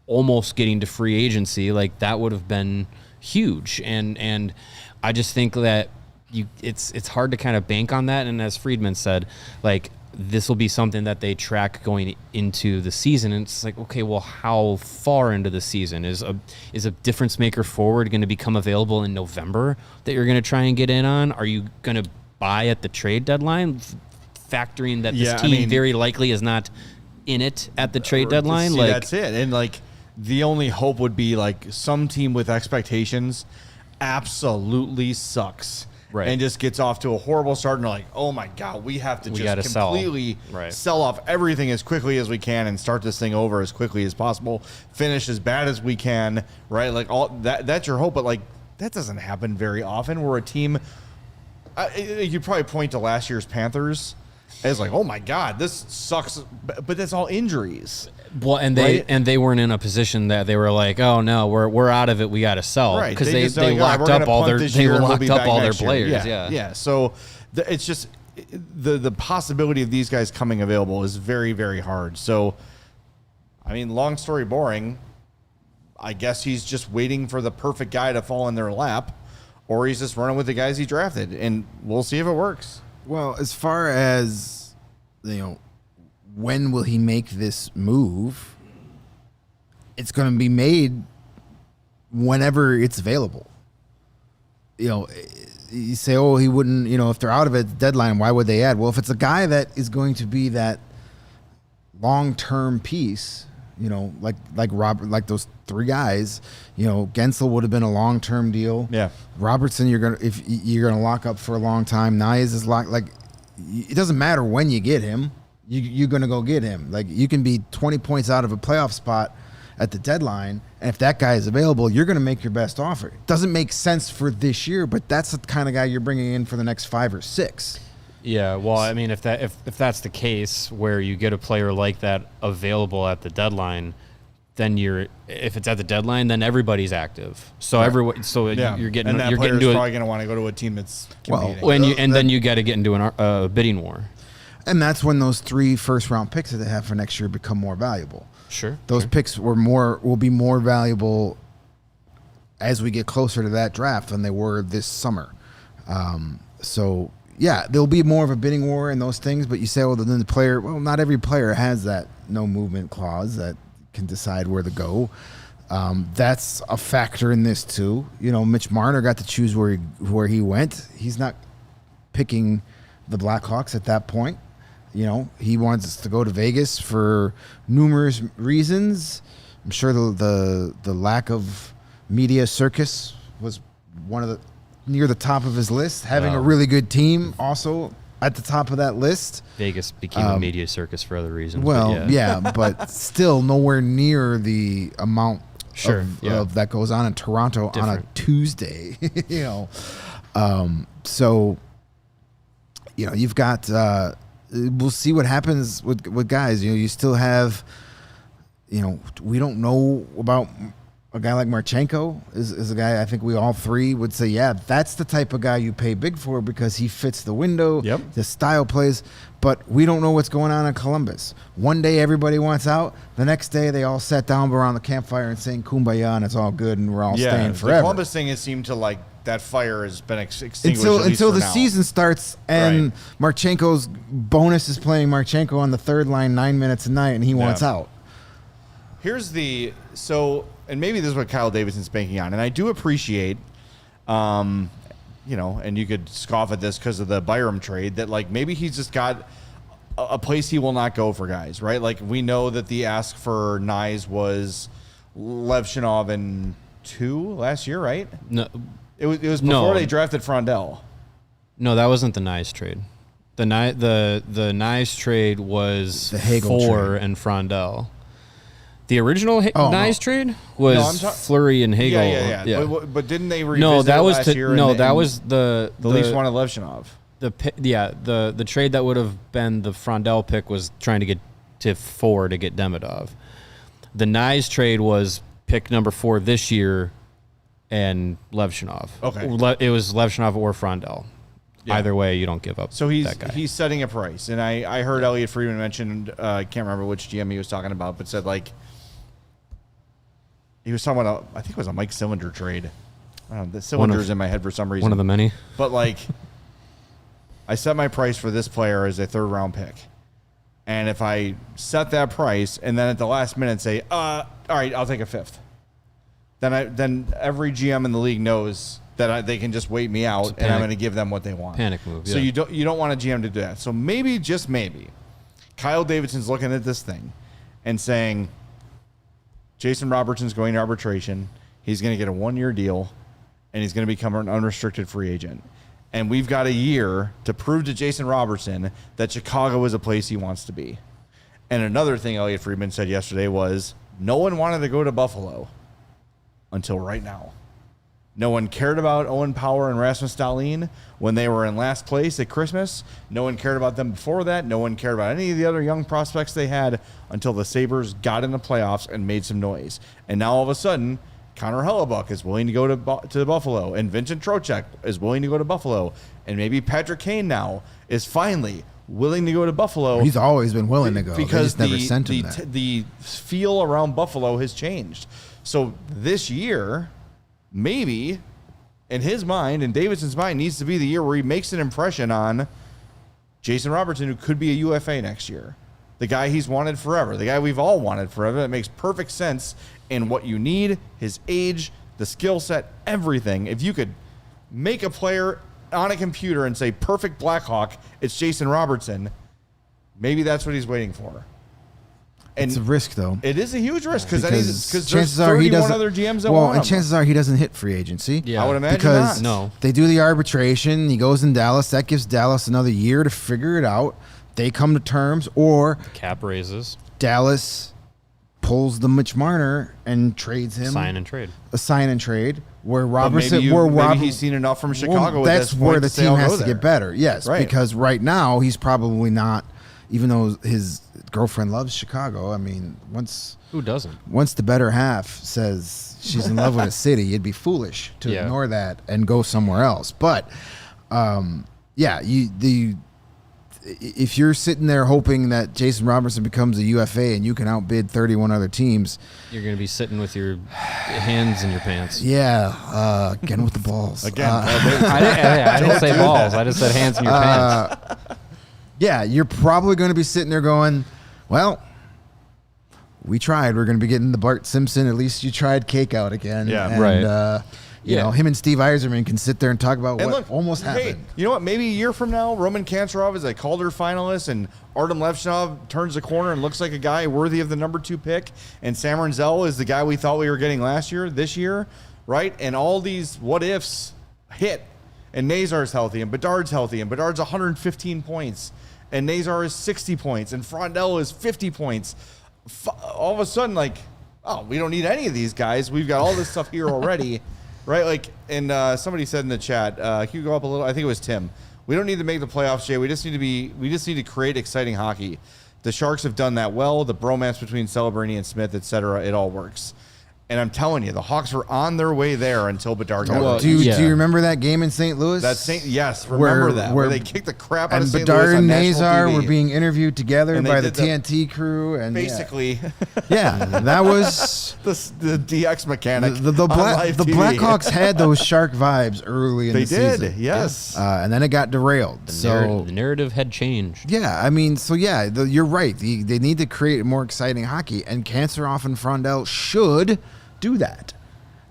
almost getting to free agency, like that would have been huge, and I just think that it's hard to kind of bank on that. And as Friedman said, like this will be something that they track going into the season, and it's like, okay, well, how far into the season is a difference maker forward going to become available in November that you're going to try and get in on? Are you going to buy at the trade deadline, factoring that this team very likely is not in it at the trade deadline? See, like that's it. And like the only hope would be like some team with expectations absolutely sucks. Right. And just gets off to a horrible start, and they're like, oh my God, we have to just completely sell off everything as quickly as we can and start this thing over as quickly as possible, finish as bad as we can, right? Like all that's your hope, but like that doesn't happen very often. We're a team, you probably point to last year's Panthers as like, oh my God, this sucks, but that's all injuries. Well, and they weren't in a position that they were like, oh no, we're out of it, we got to sell, right? Because they locked up all their players. Yeah. So it's just the possibility of these guys coming available is very, very hard. So, I mean, long story boring. I guess he's just waiting for the perfect guy to fall in their lap, or he's just running with the guys he drafted, and we'll see if it works. Well, as far as when will he make this move? It's going to be made whenever it's available. You say, oh, he wouldn't, if they're out of it deadline, why would they add? Well, if it's a guy that is going to be that long-term piece, like Robert, like those 3 guys, Gensel would have been a long-term deal. Yeah. Robertson, if you're gonna lock up for a long time. Nyes is locked. Like, it doesn't matter when you get him. You're going to go get him. Like, you can be 20 points out of a playoff spot at the deadline, and if that guy is available, you're going to make your best offer. It doesn't make sense for this year, but that's the kind of guy you're bringing in for the next 5 or 6. Yeah, well, I mean, if that's the case, where you get a player like that available at the deadline, then if it's at the deadline, then everybody's active. So right. You're getting and that you're player's getting to probably going to want to go to a team that's competing. Well, then you got to get into a bidding war. And that's when those 3 first-round picks that they have for next year become more valuable. Sure. Those picks will be more valuable as we get closer to that draft than they were this summer. So, yeah, there'll be more of a bidding war and those things, but you say, then the player, not every player has that no movement clause that can decide where to go. That's a factor in this, too. Mitch Marner got to choose where he went. He's not picking the Blackhawks at that point. He wants to go to Vegas for numerous reasons. I'm sure the lack of media circus was one of near the top of his list. Having a really good team also at the top of that list. Vegas became a media circus for other reasons. Well, but still nowhere near the amount of that goes on in Toronto on a Tuesday. So you've got. We'll see what happens with guys. You still have, we don't know about a guy like Marchenko is a guy I think we all 3 would say, yeah, that's the type of guy you pay big for because he fits the window, the style plays. But we don't know what's going on in Columbus. One day everybody wants out. The next day they all sat down around the campfire and saying kumbaya and it's all good and we're all staying forever. The Columbus thing, it seemed to like that fire has been extinguished until the season starts and Marchenko's bonus is playing Marchenko on the 3rd line 9 minutes a night and he wants out. Here's and maybe this is what Kyle Davidson's banking on, and I do appreciate, and you could scoff at this because of the Byram trade, that like maybe he's just got a place he will not go for guys, right? Like, we know that the ask for Nyes was Levshinov and 2 last year, right? No, it was before they drafted Frondell. No, that wasn't the Nyes trade. The Nyes trade was The Hagel Four trade. and Frondell. The original Nyes trade was Fleury and Hagel. Yeah. But didn't they revisit no, that it was last year? that was the Leafs wanted Levshinov. The trade that would have been the Frondell pick was trying to get to 4 to get Demidov. The Nyes trade was pick number 4 this year and Levshinov. Okay. It was Levshinov or Frondell. Yeah. Either way, you don't give up. So that guy. he's setting a price, and I heard Elliot Friedman mention, I can't remember which GM he was talking about, but said like he was talking about I think it was a Mike Cylinder trade. I don't know, the Cylinder's in my head for some reason. One of the many. But like, I set my price for this player as a 3rd round pick, and if I set that price and then at the last minute say, all right, I'll take a 5th, then every GM in the league knows that they can just wait me out, and I'm going to give them what they want. Panic move. So you don't want a GM to do that. So maybe, just maybe, Kyle Davidson's looking at this thing and saying, Jason Robertson's going to arbitration. He's going to get a 1-year deal, and he's going to become an unrestricted free agent. And we've got a year to prove to Jason Robertson that Chicago is a place he wants to be. And another thing Elliot Friedman said yesterday was, no one wanted to go to Buffalo until right now. No one cared about Owen Power and Rasmus Dahlin when they were in last place at Christmas. No one cared about them before that. No one cared about any of the other young prospects they had until the Sabres got in the playoffs and made some noise. And now all of a sudden, Connor Hellebuck is willing to go to Buffalo, and Vincent Trocheck is willing to go to Buffalo, and maybe Patrick Kane now is finally willing to go to Buffalo. He's always been willing to go because they just never sent him there. The feel around Buffalo has changed. So this year, maybe, in his mind, in Davidson's mind, needs to be the year where he makes an impression on Jason Robertson, who could be a UFA next year. The guy he's wanted forever. The guy we've all wanted forever. That makes perfect sense in what you need, his age, the skill set, everything. If you could make a player on a computer and say, perfect Blackhawk, it's Jason Robertson, maybe that's what he's waiting for. And it's a risk, though. It is a huge risk because chances are he doesn't. Other GMs that well, want and him. Chances are he doesn't hit free agency. Yeah, I would imagine because not. They do the arbitration. He goes in Dallas. That gives Dallas another year to figure it out. They come to terms, or cap raises. Dallas pulls the Mitch Marner and trades him. Sign and trade. A sign and trade where But Robertson. maybe he's seen enough from Chicago. Well, that's where the team has to there. get better. Yes, Right. because right now he's probably not. Even though his girlfriend loves Chicago, I mean, Who doesn't? once the better half says she's in love with a city, you'd be foolish to ignore that and go somewhere else. But if you're sitting there hoping that Jason Robertson becomes a UFA and you can outbid 31 other teams, you're going to be sitting with your hands in your pants. Yeah, again with the balls. Again, I didn't say balls. I just said hands in your pants. Yeah, you're probably going to be sitting there going, well, we tried. We're going to be getting the Bart Simpson. At least you tried cake out again. Yeah, and, right. You know, him and Steve Yzerman can sit there and talk about what almost happened. Hey, you know what? Maybe a year from now, Roman Kantarov is a Calder finalist, and Artem Levshinov turns the corner and looks like a guy worthy of the number 2 pick, and Sam Renzel is the guy we thought we were getting this year, right? And all these what ifs hit, and Nazar's healthy, and Bedard's healthy, and Bedard's 115 points, and Nazar is 60 points, and Frondell is 50 points. All of a sudden, like, oh, we don't need any of these guys. We've got all this stuff here already. Right, like, and somebody said in the chat, can you go up a little? I think it was Tim. We don't need to make the playoffs, Jay. We just need to create exciting hockey. The Sharks have done that well. The bromance between Celebrini and Smith, et cetera, it all works. And I'm telling you, the Hawks were on their way there until Bedard got hurt. Do you remember that game in St. Louis? Yes, remember that. Where they kicked the crap out of St. Louis Bedard on and national Nazar TV. were being interviewed together And by they the did TNT crew. And basically, yeah, that was the DX mechanic. the on live TV. Blackhawks had those Shark vibes early in They the season. did, yes. And then it got derailed. The narrative had changed. Yeah, I mean, you're right. They need to create more exciting hockey, and Kantarov and Frondell should do that.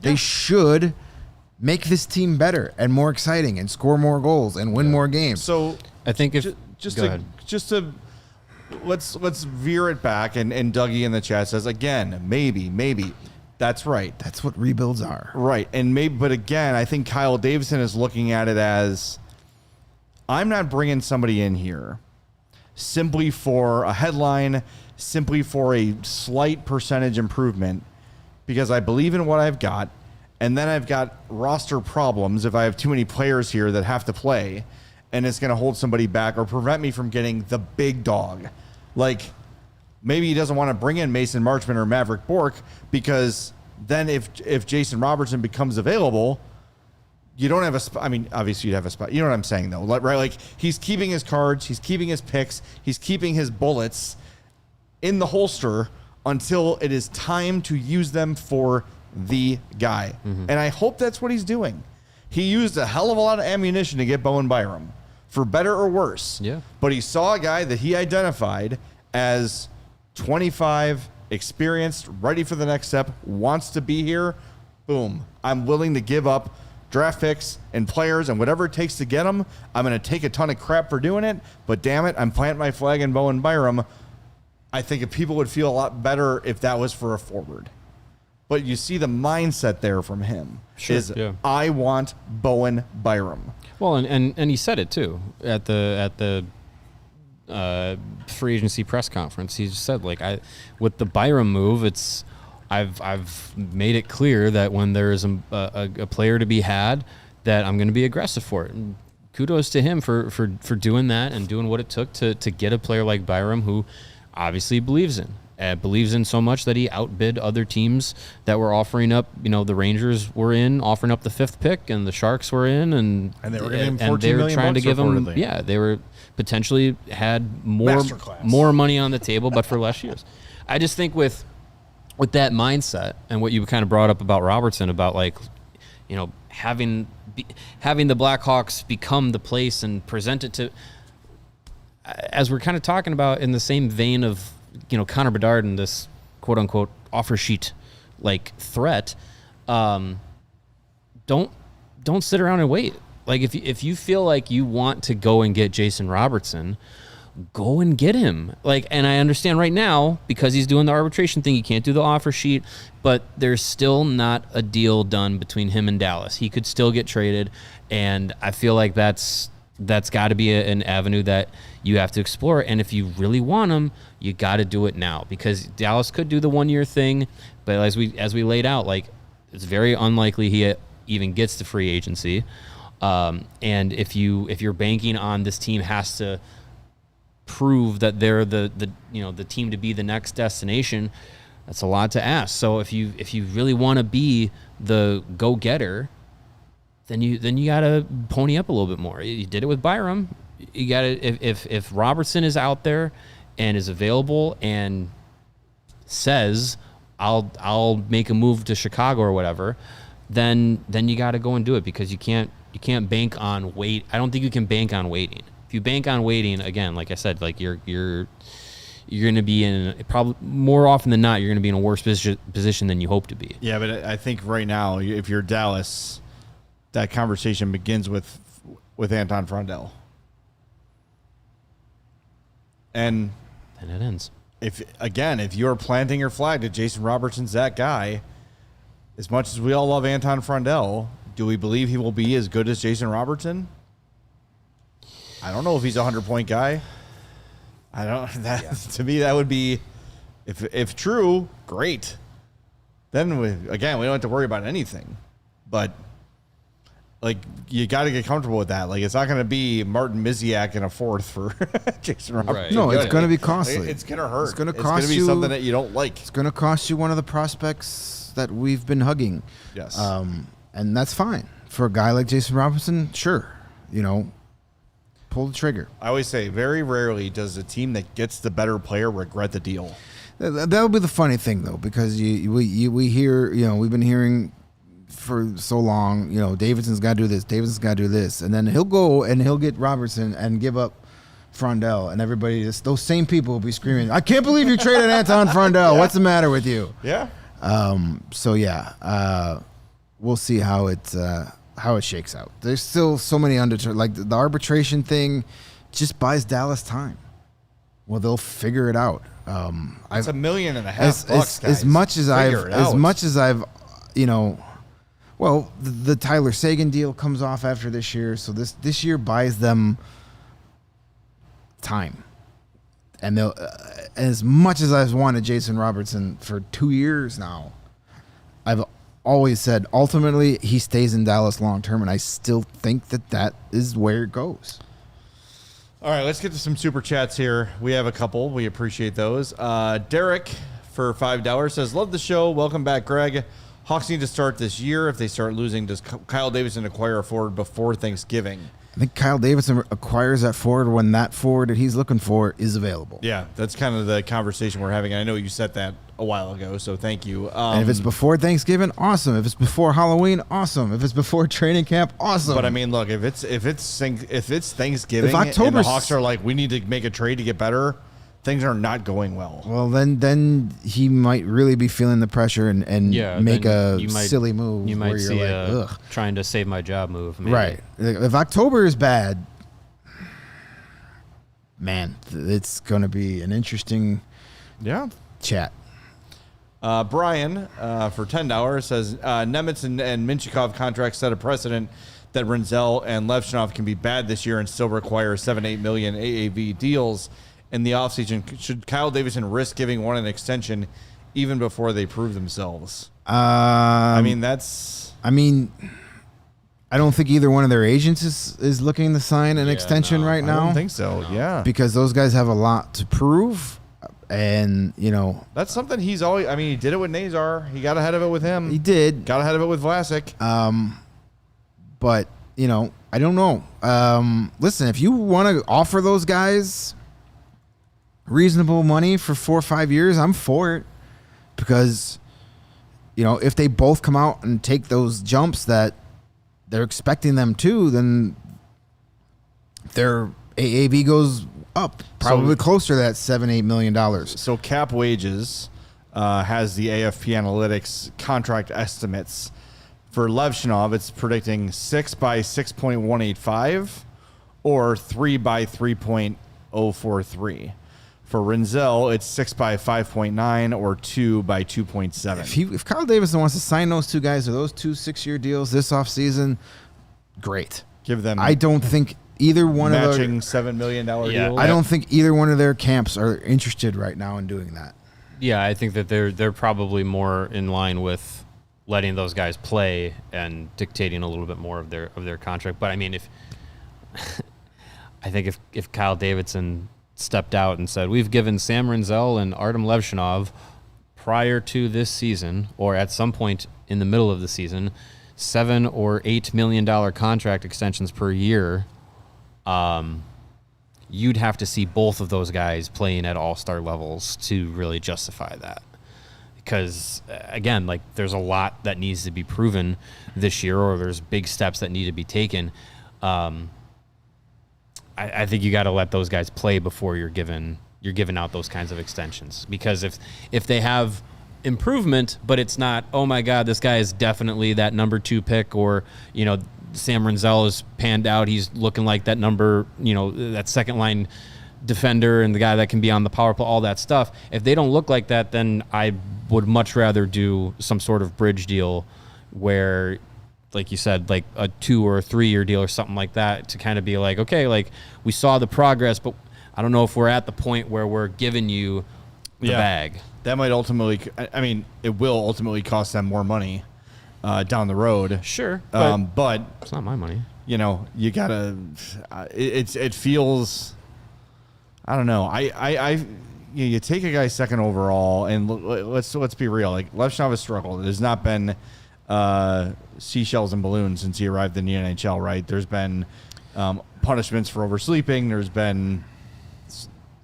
They should make this team better and more exciting and score more goals and win more games. So I think if just go ahead. to let's veer it back. And Dougie in the chat says, again, maybe. That's right. That's what rebuilds are. Right. But again, I think Kyle Davidson is looking at it as, I'm not bringing somebody in here simply for a headline, simply for a slight percentage improvement, because I believe in what I've got, and then I've got roster problems if I have too many players here that have to play, and it's going to hold somebody back or prevent me from getting the big dog. Like, maybe he doesn't want to bring in Mason Marchment or Maverick Bourque, because then if Jason Robertson becomes available, you don't have a spot. I mean, obviously you'd have a spot. You know what I'm saying, though, right? Like, he's keeping his cards, he's keeping his picks, he's keeping his bullets in the holster until it is time to use them for the guy. Mm-hmm. And I hope that's what he's doing. He used a hell of a lot of ammunition to get Bowen Byram, for better or worse. Yeah. But he saw a guy that he identified as 25, experienced, ready for the next step, wants to be here. Boom. I'm willing to give up draft picks and players and whatever it takes to get them. I'm going to take a ton of crap for doing it, but damn it, I'm planting my flag in Bowen Byram. I think if people would feel a lot better if that was for a forward. But you see the mindset there from him. Sure, is yeah. I want Bowen Byram. Well, and he said it too at the free agency press conference. He just said, like, with the Byram move, I've made it clear that when there is a player to be had, that I'm going to be aggressive for it. And kudos to him for doing that and doing what it took to get a player like Byram, who obviously believes in so much that he outbid other teams that were offering up. You know, the Rangers were offering up the 5th pick, and the Sharks were in, and they were giving him $14 and they were million trying to give him. reportedly. Yeah, they were potentially had Masterclass. more money on the table, but for less years. I just think with that mindset and what you kind of brought up about Robertson, about, like, you know, having the Blackhawks become the place and present it to, as we're kind of talking about in the same vein of, you know, Connor Bedard and this quote unquote offer sheet like threat. Don't sit around and wait. Like, if you feel like you want to go and get Jason Robertson, go and get him. Like, and I understand right now, because he's doing the arbitration thing, he can't do the offer sheet, but there's still not a deal done between him and Dallas. He could still get traded, and I feel like that's got to be an avenue that you have to explore. And if you really want him, you got to do it now, because Dallas could do the 1-year thing, but as we laid out, like, it's very unlikely he even gets to free agency. And if you're banking on this team has to prove that they're the team to be the next destination, that's a lot to ask. So if you really want to be the go-getter, then you got to pony up a little bit more. You did it with Byram. You got to, if Robertson is out there and is available and says I'll make a move to Chicago or whatever, then you got to go and do it, because you can't bank on wait. I don't think you can bank on waiting. If you bank on waiting, again, like I said, like you're going to be in, probably more often than not, you're going to be in a worse position than you hope to be. Yeah, but I think right now, if you're Dallas, that conversation begins with Anton Frondell. And it ends. If you're planting your flag that Jason Robertson's that guy, as much as we all love Anton Frondell, do we believe he will be as good as Jason Robertson? I don't know if he's a 100-point guy. I don't. To me, that would be, if true, great. Then we don't have to worry about anything. But, like, you got to get comfortable with that. Like, it's not going to be Martin Miziak in a 4th for Jason Robertson. Right. No, it's going to be costly. It's going to hurt. It's going to It's cost going to be you something that you don't like. It's going to cost you one of the prospects that we've been hugging. Yes. And that's fine for a guy like Jason Robertson. Sure, pull the trigger. I always say, very rarely does a team that gets the better player regret the deal. That'll be the funny thing, though, because we hear, we've been hearing for so long, Davidson's got to do this, Davidson's got to do this, and then he'll go and he'll get Robertson and give up Frondell, and everybody, those same people will be screaming, "I can't believe you traded Anton Frondell. Yeah. What's the matter with you?" Yeah. We'll see how it shakes out. There's still so many like the arbitration thing just buys Dallas time. Well, they'll figure it out. It's $1.5 million, guys. As much as I've, well, the Tyler Seguin deal comes off after this year, so this year buys them time. And they'll, as much as I've wanted Jason Robertson for 2 years now, I've always said ultimately he stays in Dallas long term, and I still think that is where it goes. All right, let's get to some super chats here. We have a couple. We appreciate those. Derek for $5 says, love the show. Welcome back, Greg. Hawks need to start this year. If they start losing, does Kyle Davidson acquire a forward before Thanksgiving? I think Kyle Davidson acquires that forward when that forward that he's looking for is available. Yeah, that's kind of the conversation we're having. I know you said that a while ago, so thank you. And if it's before Thanksgiving, awesome. If it's before Halloween, awesome. If it's before training camp, awesome. But I mean, look, if it's Thanksgiving, if and the Hawks are like, we need to make a trade to get better, things are not going well. Well, then he might really be feeling the pressure and make a silly move. You might where see you're like, ugh. trying to save my job move. Maybe. Right. If October is bad, man, it's going to be an interesting chat. Brian, for $10, says Nemitz and Minchikov contracts set a precedent that Rinzel and Levchinov can be bad this year and still require $7-8 million AAV deals in the offseason. Should Kyle Davidson risk giving one an extension even before they prove themselves? I don't think either one of their agents is looking to sign an extension right now. I don't think so, yeah. Because those guys have a lot to prove. And, that's something he's always, he did it with Nazar. He got ahead of it with him. He did. Got ahead of it with Vlasic. But, I don't know. Listen, if you want to offer those guys reasonable money for 4 or 5 years, I'm for it. Because, if they both come out and take those jumps that they're expecting them to, then their AAV goes up, probably closer to that $7-8 million. So Cap Wages has the AFP Analytics contract estimates. For Levchinov, it's predicting 6 by 6.185 or 3 by 3.043. For Rinzel, it's 6 by 5.9 or 2 by 2.7. If Kyle Davidson wants to sign those two guys or those 2 6-year deals this offseason, great. Give them. I don't think either one of matching $7 million deals. I don't think either one of their camps are interested right now in doing that. Yeah, I think that they're probably more in line with letting those guys play and dictating a little bit more of their contract. But I mean, if Kyle Davidson stepped out and said, we've given Sam Rinzel and Artem Levchinov prior to this season or at some point in the middle of the season $7 or $8 million contract extensions per year, you'd have to see both of those guys playing at all-star levels to really justify that. Because, again, there's a lot that needs to be proven this year, or there's big steps that need to be taken. I think you got to let those guys play before you're giving out those kinds of extensions. Because if they have improvement, but it's not, oh my God, this guy is definitely that number 2 pick, or Sam Rinzel is panned out, he's looking like that number, that second line defender and the guy that can be on the power play, all that stuff. If they don't look like that, then I would much rather do some sort of bridge deal where, like you said, like a 2 or a 3 year deal or something like that, to kind of be like, okay, we saw the progress, but I don't know if we're at the point where we're giving you the bag. That might ultimately, it will ultimately cost them more money down the road. Sure. But it's not my money. You gotta, it feels, I don't know. You take a guy second overall, and let's be real. Levchinov has struggled. It has not been seashells and balloons since he arrived in the NHL. Right? There's been punishments for oversleeping. There's been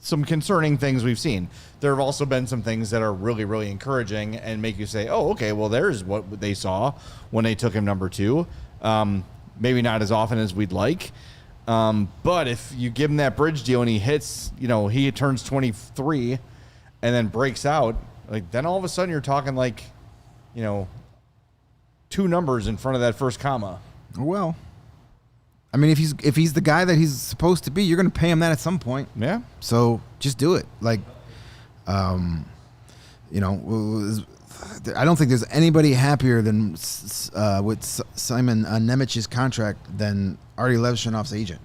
some concerning things we've seen. There have also been some things that are really, really encouraging and make you say, "Oh, okay. Well, there's what they saw when they took him number 2." Maybe not as often as we'd like. But if you give him that bridge deal and he hits, he turns 23 and then breaks out, then all of a sudden you're talking 2 numbers in front of that first comma. Well, I mean, if he's the guy that he's supposed to be, you're going to pay him that at some point. Yeah. So just do it. Like, you know, I don't think there's anybody happier than with Simon Nemich's contract than Artie Levshinov's agent,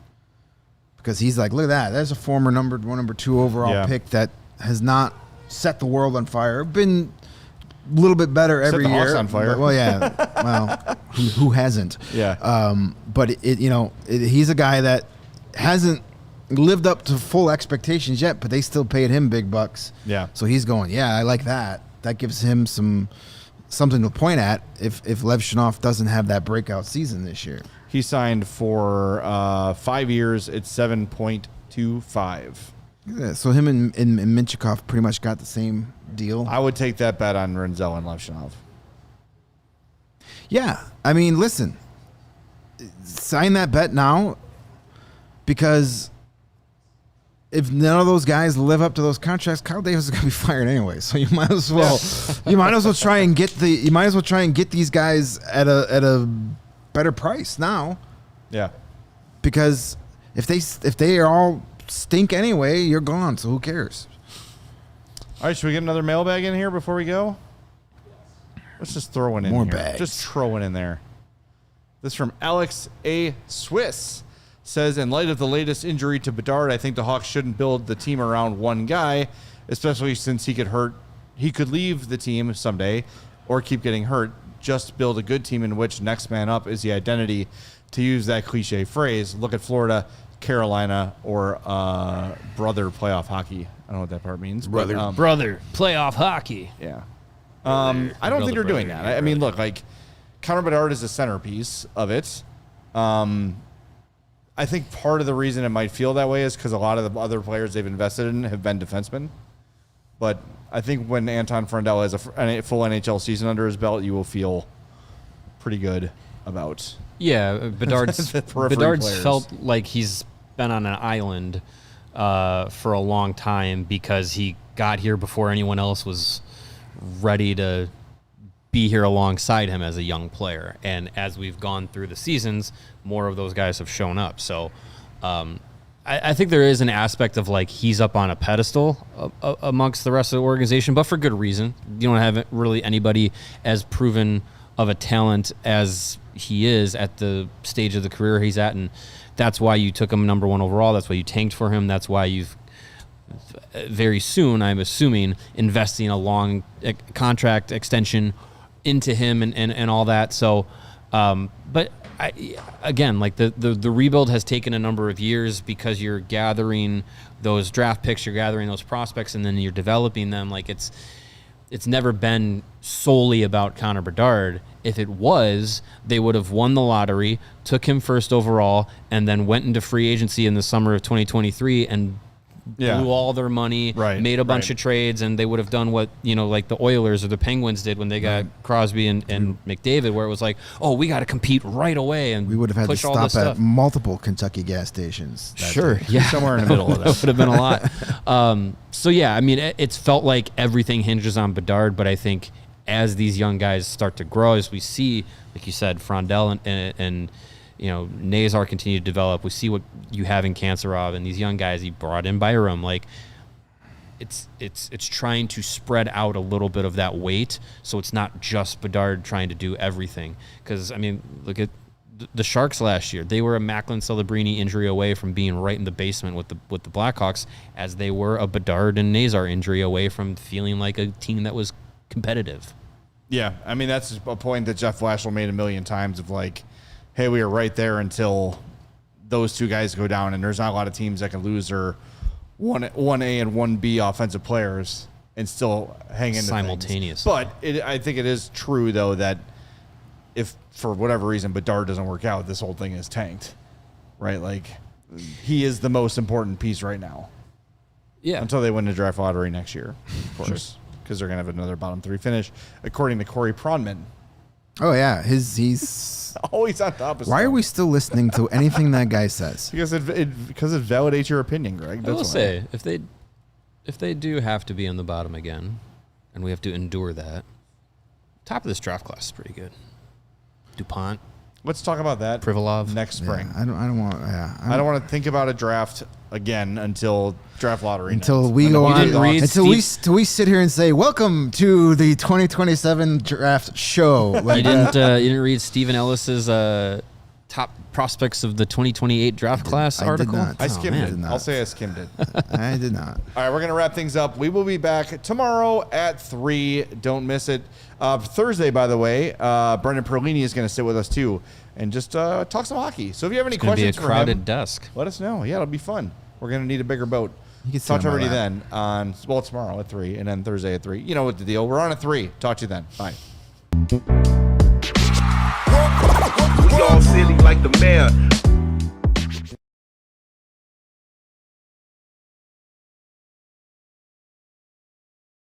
because he's like, look at that. There's a former number 2 overall pick that has not set the world on fire. Been a little bit better every Set the year. Hawks on fire. But, well, yeah. Well, who hasn't? Yeah. But he's a guy that hasn't lived up to full expectations yet, but they still paid him big bucks. Yeah. So he's going, yeah, I like that. That gives him something to point at if Levshinov doesn't have that breakout season this year. He signed for 5 years at 7.25. Yeah, so him and Minchikov pretty much got the same deal. I would take that bet on Renzel and Levshinov. Yeah. I mean, listen, sign that bet now, because if none of those guys live up to those contracts, Kyle Davis is going to be fired anyway. So you might as well try and get these guys at a better price now. Yeah. Because if they are all stink anyway, you're gone. So who cares? All right, should we get another mailbag in here before we go? Let's just throw one in More here. bags. Just throw one in there. This from Alex A. Swiss. Says, in light of the latest injury to Bedard, I think the Hawks shouldn't build the team around one guy, especially since he could leave the team someday or keep getting hurt. Just build a good team in which next man up is the identity. To use that cliche phrase, look at Florida, Carolina, or brother playoff hockey. I don't know what that part means. Brother. But, Brother, playoff hockey. yeah. I don't think they're doing that. I mean, look, like, Connor Bedard is the centerpiece of it. I think part of the reason it might feel that way is because a lot of the other players they've invested in have been defensemen. But I think when Anton Frandell has a full NHL season under his belt, you will feel pretty good about. Yeah, Bedard's players. felt like he's been on an island for a long time because he got here before anyone else was ready to be here alongside him as a young player. And as we've gone through the seasons, more of those guys have shown up. So I think there is an aspect of like he's up on a pedestal amongst the rest of the organization, but for good reason. You don't have really anybody as proven of a talent as he is at the stage of the career he's at, and that's why you took him number 1 overall. That's why you tanked for him. That's why you've very soon, I'm assuming, investing a long contract extension into him and all that. So, but again, like the rebuild has taken a number of years because you're gathering those draft picks, you're gathering those prospects, and then you're developing them. Like it's never been solely about Connor Bedard. If it was, they would have won the lottery, took him first overall, and then went into free agency in the summer of 2023 and blew all their money, made a bunch of trades, and they would have done what, like the Oilers or the Penguins did when they got Crosby and McDavid, where it was like, oh, we got to compete right away. And we would have had to stop at multiple Kentucky gas stations. Sure. Yeah. Somewhere in the middle of that would have been a lot. So, yeah, I mean, it's felt like everything hinges on Bedard, but I think as these young guys start to grow, as we see, like you said, Frandell and Nazar continue to develop. We see what you have in Kanserov and these young guys he brought in Byram. Like it's trying to spread out a little bit of that weight, so it's not just Bedard trying to do everything. Because I mean, look at the Sharks last year. They were a Macklin Celebrini injury away from being right in the basement with the Blackhawks, as they were a Bedard and Nazar injury away from feeling like a team that was competitive. Yeah, I mean that's a point that Jeff Blashill made a million times of like, hey, we were right there until those two guys go down, and there's not a lot of teams that can lose their 1A and 1B offensive players and still hang in simultaneously. But I think it is true, though, that if for whatever reason Bedard doesn't work out, this whole thing is tanked, right? Like, he is the most important piece right now. Yeah. Until they win the draft lottery next year, of course, because they're going to have another bottom 3 finish, according to Corey Pronman. Oh, yeah. He's always on top of Why stuff. are we still listening to anything that guy says? Because it validates your opinion, Greg. That's I will say, if they do have to be on the bottom again, and we have to endure that, top of this draft class is pretty good. DuPont, Let's talk about that. Privilov. Next spring. I don't want. Yeah, I don't want to think about a draft again until draft lottery. Until night. we go on. read Until we sit here and say, "Welcome to the 2027 draft show." Like, You didn't read Stephen Ellis's top prospects of the 2028 draft class I did article? not. I skimmed man. it. Did not. I'll say I skimmed it. I did not. All right, we're going to wrap things up. We will be back tomorrow at 3. Don't miss it. Thursday, by the way, Brendan Perlini is going to sit with us, too, and just talk some hockey. So if you have any It's going to be a questions for crowded him, desk. let us know. Yeah, it'll be fun. We're going to need a bigger boat. You can sit Talk to on my everybody lap. then tomorrow at 3, and then Thursday at 3. You know what the deal. We're on at 3. Talk to you then. Bye. We all silly like the mayor.